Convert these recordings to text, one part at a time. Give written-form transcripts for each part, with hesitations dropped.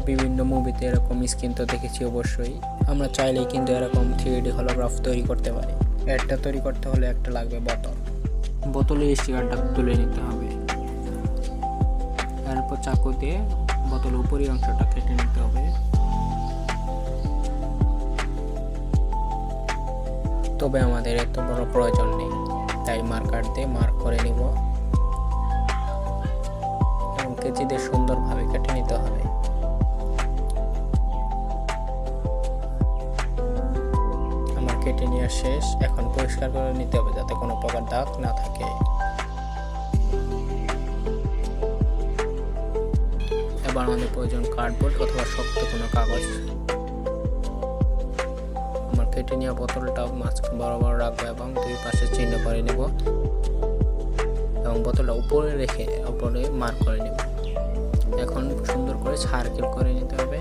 বিভিন্ন মুভিতে এরকম স্ক্রিন তো দেখেছি অবশ্যই। আমরা চাইলেই কিন্তু এরকম 3D হলোগ্রাফ তৈরি করতে পারি। একটা তৈরি করতে হলে একটা লাগবে বোতলের স্টিকারটা তুলে নিতে হবে। এরপর চাকু দিয়ে বোতলের উপরের অংশটা কেটে নিতে হবে। তবে আমাদের এত বড় প্রয়োজন নেই, তাই মার্কার দিয়ে মার্ক করে নিব এবং কেচি দিয়ে সুন্দরভাবে কেটে নিতে হবে। আমার কেটে নেওয়া শেষ। এখন পরিষ্কার করে নিতে হবে যাতে কোনো প্রকার দাগ না থাকে। এবার আমাদের প্রয়োজন কার্ডবোর্ড অথবা শক্ত কোনো কাগজ। আমার কেটে নেওয়া বোতলটা মাঝখানে বরাবর রাখবো এবং দুই পাশে চিহ্ন করে নেব এবং বোতলটা উপরে রেখে উপরে মার্ক করে নেব। এখন সুন্দর করে সার্কেল করে নিতে হবে।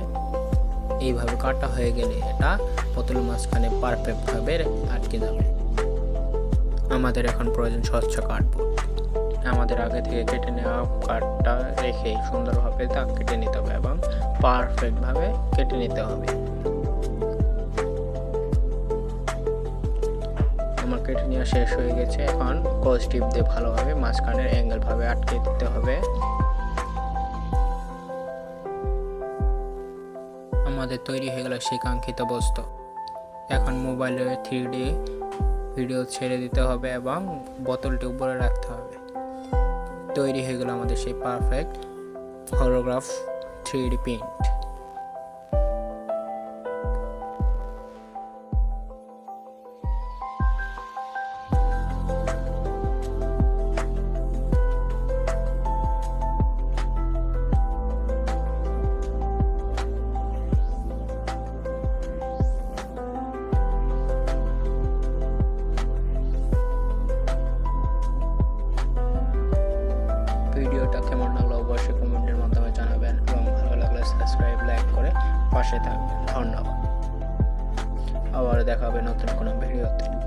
এইভাবে কাটা হয়ে গেলে এটা বোতলের মাঝখানে পারফেক্টভাবে আটকে যাবে। আমাদের এখন প্রয়োজন স্বচ্ছ কার্ডবোর্ড। আমাদের আগে থেকে কেটে নেওয়া কার্ডটা রেখে সুন্দরভাবে দাগ কেটে নিতে হবে এবং পারফেক্টভাবে কেটে নিতে হবে। আমার কেটে নেওয়া শেষ হয়ে গেছে। এখন ক্রস টিপ দিয়ে ভালোভাবে মাঝখানের অ্যাঙ্গেলভাবে আটকে দিতে হবে। আমাদের তৈরি হয়ে গেল সেই কাঙ্ক্ষিত বস্তু। এখন মোবাইলে 3D ভিডিও ছেড়ে দিতে হবে এবং বোতলটি উপরে রাখতে হবে। তৈরি হয়ে গেল আমাদের সেই পারফেক্ট হলোগ্রাফ 3D প্রিন্ট। ভিডিওটা কেমন লাগলো অবশ্যই কমেন্টের মাধ্যমে জানাবেন এবং ভালো লাগলে সাবস্ক্রাইব লাইক করে পাশে থাকবেন। ধন্যবাদ। আবার দেখা হবে নতুন কোনো ভিডিওতে।